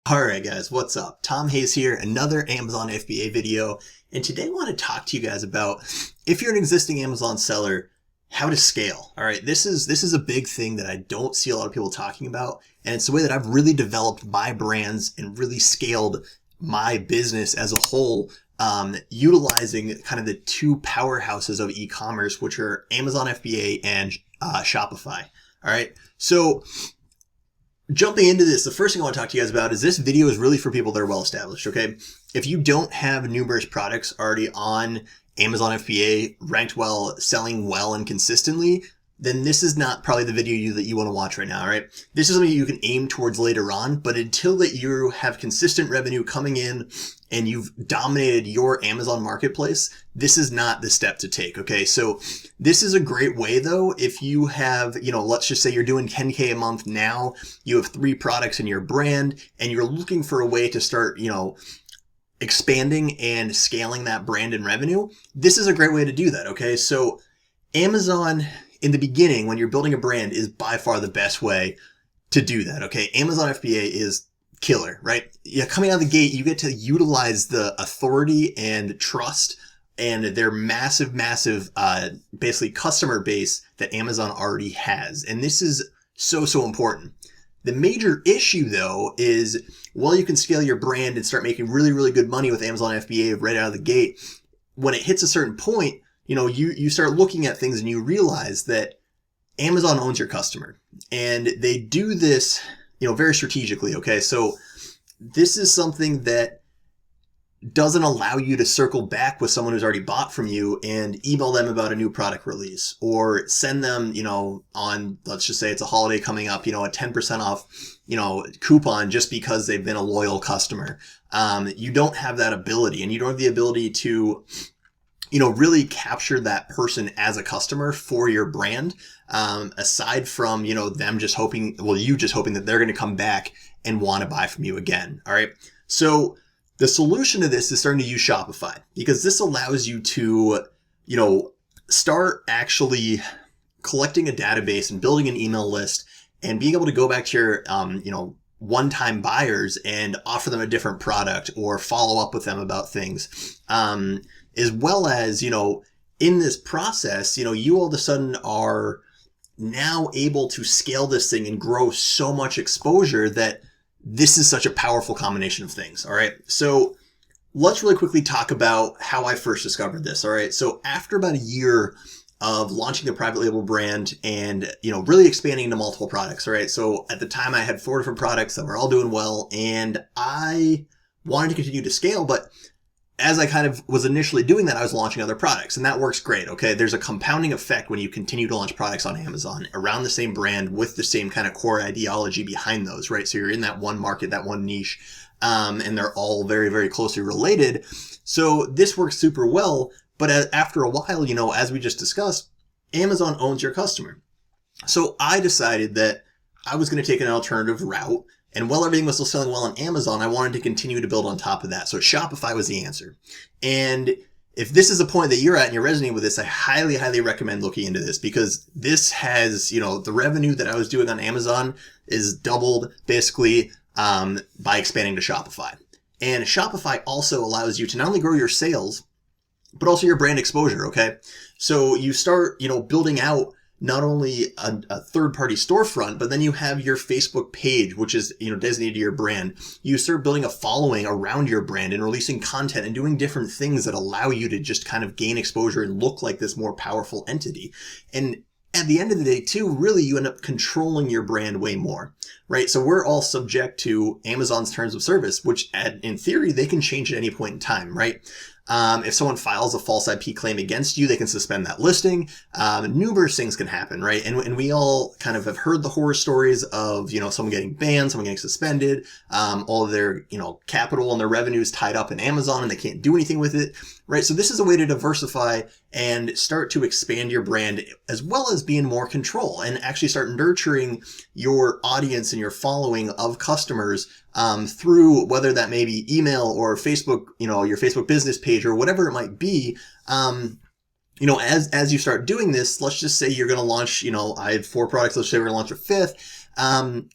Alright guys, what's up? Tom Hayes here, another Amazon FBA video, and today I want to talk to you guys about, if you're an existing Amazon seller, how to scale. Alright, this is a big thing that I don't see a lot of people talking about, and it's the way that I've really developed my brands and really scaled my business as a whole, utilizing kind of the two powerhouses of e-commerce, which are Amazon FBA and Shopify. Alright, so jumping into this, the first thing I want to talk to you guys about is this video is really for people that are well established, okay? If you don't have numerous products already on Amazon FBA, ranked well, selling well and consistently, then this is not probably the video that you want to watch right now, all right? This is something you can aim towards later on, but until that you have consistent revenue coming in and you've dominated your Amazon marketplace, this is not the step to take, okay? So this is a great way though, if you have, let's just say you're doing 10K a month now, you have 3 products in your brand, and you're looking for a way to start, expanding and scaling that brand and revenue. This is a great way to do that, okay? So Amazon, in the beginning, when you're building a brand, is by far the best way to do that, okay? Amazon FBA is killer, right? Yeah, coming out of the gate, you get to utilize the authority and trust and their massive, basically customer base that Amazon already has. And this is so important. The major issue though is, while you can scale your brand and start making really good money with Amazon FBA right out of the gate, when it hits a certain point, you start looking at things and you realize that Amazon owns your customer, and they do this, very strategically. Okay. So this is something that doesn't allow you to circle back with someone who's already bought from you and email them about a new product release, or send them, on, let's just say it's a holiday coming up, a 10% off, coupon just because they've been a loyal customer. You don't have that ability, and you don't have the ability to really capture that person as a customer for your brand, aside from, them just hoping, you just hoping that they're going to come back and want to buy from you again. All right. So the solution to this is starting to use Shopify, because this allows you to, start actually collecting a database and building an email list and being able to go back to your, one-time buyers and offer them a different product or follow up with them about things. As well as, in this process, you all of a sudden are now able to scale this thing and grow so much exposure that this is such a powerful combination of things. All right. So let's really quickly talk about how I first discovered this. All right. So after about a year of launching the private label brand and, really expanding into multiple products. All right. So at the time I had 4 different products that were all doing well, and I wanted to continue to scale, but as I kind of was initially doing that, I was launching other products, and that works great. Okay. There's a compounding effect when you continue to launch products on Amazon around the same brand with the same kind of core ideology behind those, right? So you're in that one market, that one niche, and they're all very closely related. So this works super well. But after a while, as we just discussed, Amazon owns your customer. So I decided that I was going to take an alternative route. And while everything was still selling well on Amazon, I wanted to continue to build on top of that. So Shopify was the answer. And if this is a point that you're at and you're resonating with this, I highly recommend looking into this, because this has, the revenue that I was doing on Amazon is doubled basically by expanding to Shopify. And Shopify also allows you to not only grow your sales, but also your brand exposure. Okay. So you start, building out not only a third-party storefront, but then you have your Facebook page, which is, designated to your brand. You start building a following around your brand and releasing content and doing different things that allow you to just kind of gain exposure and look like this more powerful entity. And at the end of the day too, really you end up controlling your brand way more, right? So we're all subject to Amazon's terms of service, which in theory, they can change at any point in time, right? If someone files a false IP claim against you, they can suspend that listing. Numerous things can happen, right? And we all kind of have heard the horror stories of, someone getting banned, someone getting suspended, all of their, capital and their revenues tied up in Amazon and they can't do anything with it, right? So this is a way to diversify and start to expand your brand, as well as be in more control and actually start nurturing your audience and your following of customers through, whether that may be email or Facebook, your Facebook business page or whatever it might be. As you start doing this, let's just say you're going to launch, I had 4 products. Let's say we're going to launch a 5th.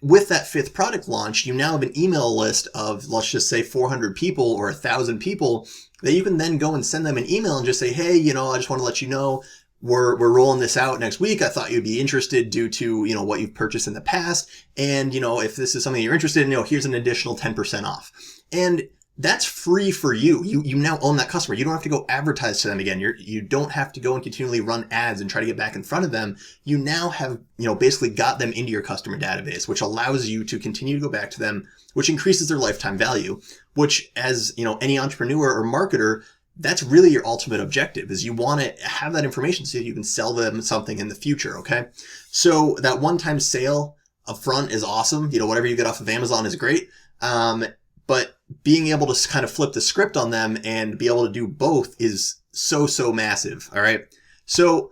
with that fifth product launch, you now have an email list of, let's just say 400 people or 1,000 people that you can then go and send them an email and just say, hey, I just want to let you know we're rolling this out next week. I thought you'd be interested due to, what you've purchased in the past. And, if this is something you're interested in, here's an additional 10% off. And that's free for you. You now own that customer. You don't have to go advertise to them again. You don't have to go and continually run ads and try to get back in front of them. You now have, basically got them into your customer database, which allows you to continue to go back to them, which increases their lifetime value, which as, any entrepreneur or marketer, that's really your ultimate objective, is you want to have that information so that you can sell them something in the future. Okay. So that one-time sale up front is awesome. Whatever you get off of Amazon is great. But being able to kind of flip the script on them and be able to do both is so massive. All right. So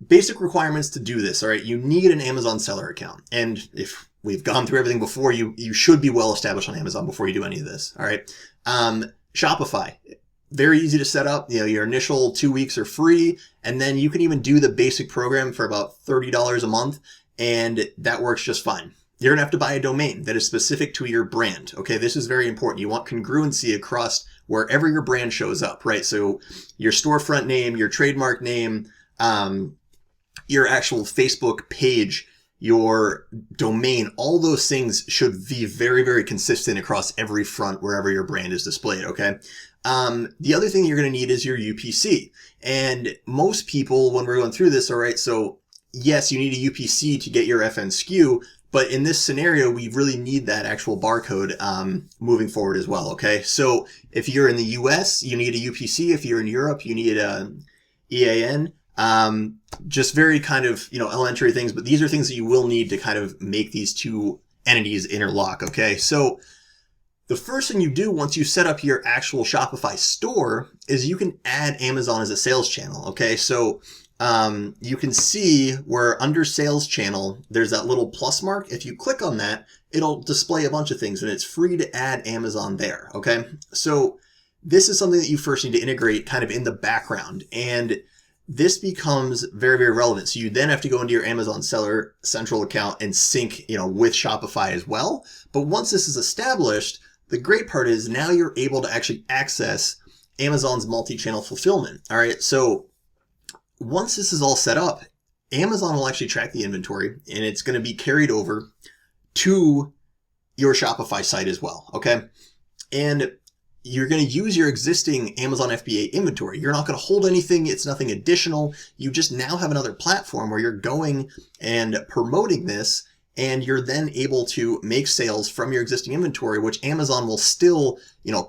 basic requirements to do this. All right. You need an Amazon seller account. And if we've gone through everything before, you should be well established on Amazon before you do any of this. All right. Shopify, very easy to set up. Your initial 2 weeks are free. And then you can even do the basic program for about $30 a month. And that works just fine. You're going to have to buy a domain that is specific to your brand. Okay, this is very important. You want congruency across wherever your brand shows up, right? So your storefront name, your trademark name, your actual Facebook page, your domain, all those things should be very, very consistent across every front wherever your brand is displayed, okay? The other thing you're going to need is your UPC. And most people, when we're going through this, all right, so yes, you need a UPC to get your FN SKU, but in this scenario, we really need that actual barcode moving forward as well, okay? So if you're in the US, you need a UPC. If you're in Europe, you need an EAN. Just very kind of, elementary things, but these are things that you will need to kind of make these two entities interlock, okay? So the first thing you do once you set up your actual Shopify store is you can add Amazon as a sales channel, okay? So you can see where under sales channel, there's that little plus mark. If you click on that, it'll display a bunch of things and it's free to add Amazon there. Okay. So this is something that you first need to integrate kind of in the background, and this becomes very, very relevant. So you then have to go into your Amazon Seller Central account and sync, with Shopify as well. But once this is established, the great part is now you're able to actually access Amazon's multi-channel fulfillment. All right. So once this is all set up, Amazon will actually track the inventory and it's going to be carried over to your Shopify site as well. Okay. And you're going to use your existing Amazon FBA inventory. You're not going to hold anything. It's nothing additional. You just now have another platform where you're going and promoting this, and you're then able to make sales from your existing inventory, which Amazon will still,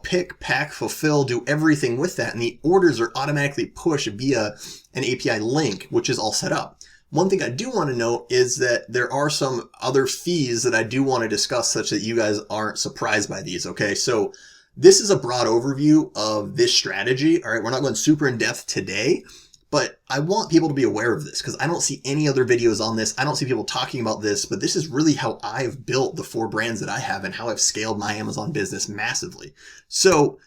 pick, pack, fulfill, do everything with that. And the orders are automatically pushed via an API link, which is all set up. One thing I do want to note is that there are some other fees that I do want to discuss such that you guys aren't surprised by these. Okay. So this is a broad overview of this strategy. All right. We're not going super in depth today, but I want people to be aware of this because I don't see any other videos on this. I don't see people talking about this, but this is really how I've built the 4 brands that I have and how I've scaled my Amazon business massively. So,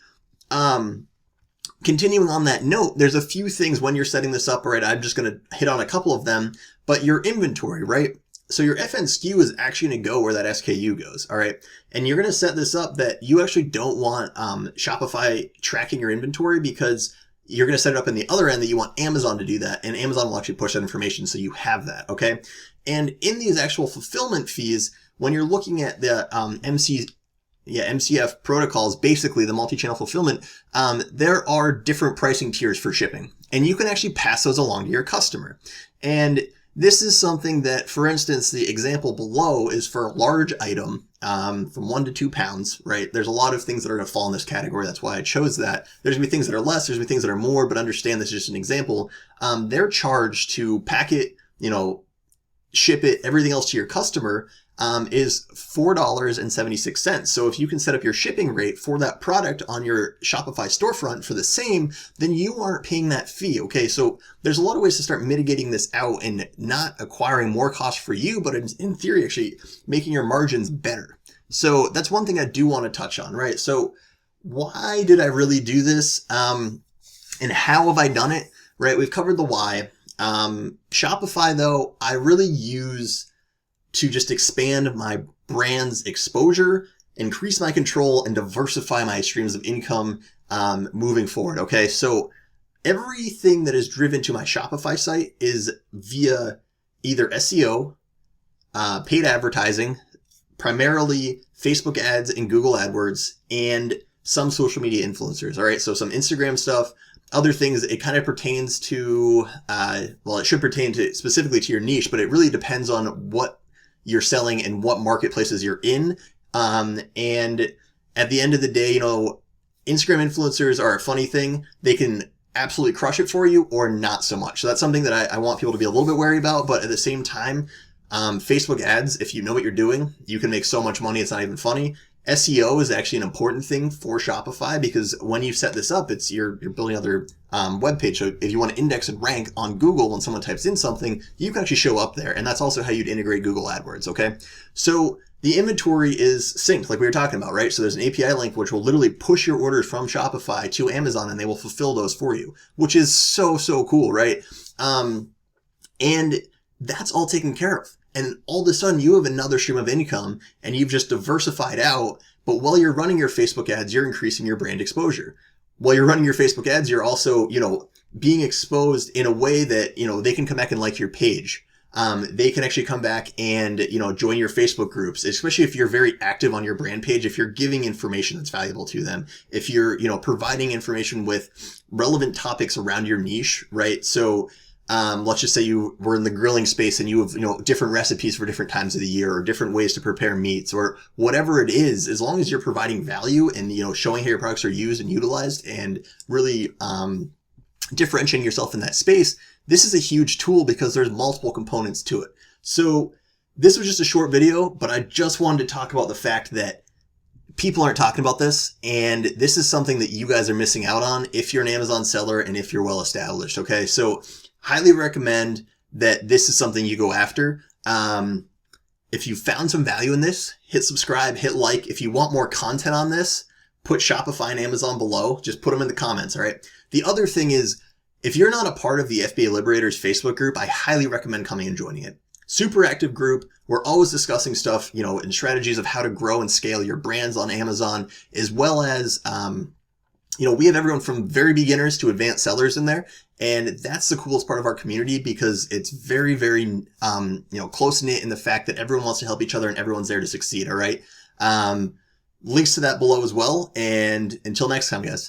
continuing on that note, there's a few things when you're setting this up, all right? I'm just going to hit on a couple of them, but your inventory, right? So your FN SKU is actually going to go where that SKU goes, all right? And you're going to set this up that you actually don't want Shopify tracking your inventory, because you're going to set it up in the other end that you want Amazon to do that, and Amazon will actually push that information so you have that, okay? And in these actual fulfillment fees, when you're looking at the MCF protocols, basically the multi-channel fulfillment, there are different pricing tiers for shipping, and you can actually pass those along to your customer. And this is something that, for instance, the example below is for a large item from 1 to 2 pounds, right? There's a lot of things that are going to fall in this category. That's why I chose that. There's going to be things that are less. There's going to be things that are more, but understand this is just an example. They're charged to pack it, ship it, everything else to your customer is $4.76. So if you can set up your shipping rate for that product on your Shopify storefront for the same, then you aren't paying that fee. Okay. So there's a lot of ways to start mitigating this out and not acquiring more cost for you, but in theory, actually making your margins better. So that's one thing I do want to touch on, right? So why did I really do this? And how have I done it? Right. We've covered the why. Shopify though, I really use to just expand my brand's exposure, increase my control, and diversify my streams of income moving forward. Okay, so everything that is driven to my Shopify site is via either SEO, paid advertising, primarily Facebook ads and Google AdWords, and some social media influencers. All right, so some Instagram stuff, other things. It kind of pertains to, it should pertain to specifically to your niche, but it really depends on what you're selling and what marketplaces you're in. And at the end of the day, Instagram influencers are a funny thing. They can absolutely crush it for you or not so much. So that's something that I want people to be a little bit wary about. But at the same time, Facebook ads, if you know what you're doing, you can make so much money. It's not even funny. SEO is actually an important thing for Shopify, because when you set this up, you're building another web page. So if you want to index and rank on Google when someone types in something, you can actually show up there. And that's also how you'd integrate Google AdWords. Okay. So the inventory is synced, like we were talking about, right? So there's an API link which will literally push your orders from Shopify to Amazon, and they will fulfill those for you, which is so cool, right? And that's all taken care of. And all of a sudden you have another stream of income, and you've just diversified out. But while you're running your Facebook ads, you're increasing your brand exposure. While you're running your Facebook ads, you're also, being exposed in a way that, they can come back and like your page. They can actually come back and, join your Facebook groups, especially if you're very active on your brand page, if you're giving information that's valuable to them, if you're, providing information with relevant topics around your niche, right? So, let's just say you were in the grilling space and you have, different recipes for different times of the year, or different ways to prepare meats, or whatever it is. As long as you're providing value and, showing how your products are used and utilized, and really, differentiating yourself in that space, this is a huge tool because there's multiple components to it. So this was just a short video, but I just wanted to talk about the fact that people aren't talking about this, and this is something that you guys are missing out on if you're an Amazon seller and if you're well established. Okay, so highly recommend that this is something you go after. If you found some value in this, hit subscribe, hit like. If you want more content on this, put Shopify and Amazon below. Just put them in the comments, all right? The other thing is, if you're not a part of the FBA Liberators Facebook group, I highly recommend coming and joining it. Super active group. We're always discussing stuff, and strategies of how to grow and scale your brands on Amazon, as well as, we have everyone from very beginners to advanced sellers in there. And that's the coolest part of our community, because it's very, very, close knit in the fact that everyone wants to help each other and everyone's there to succeed. All right. Links to that below as well. And until next time, guys.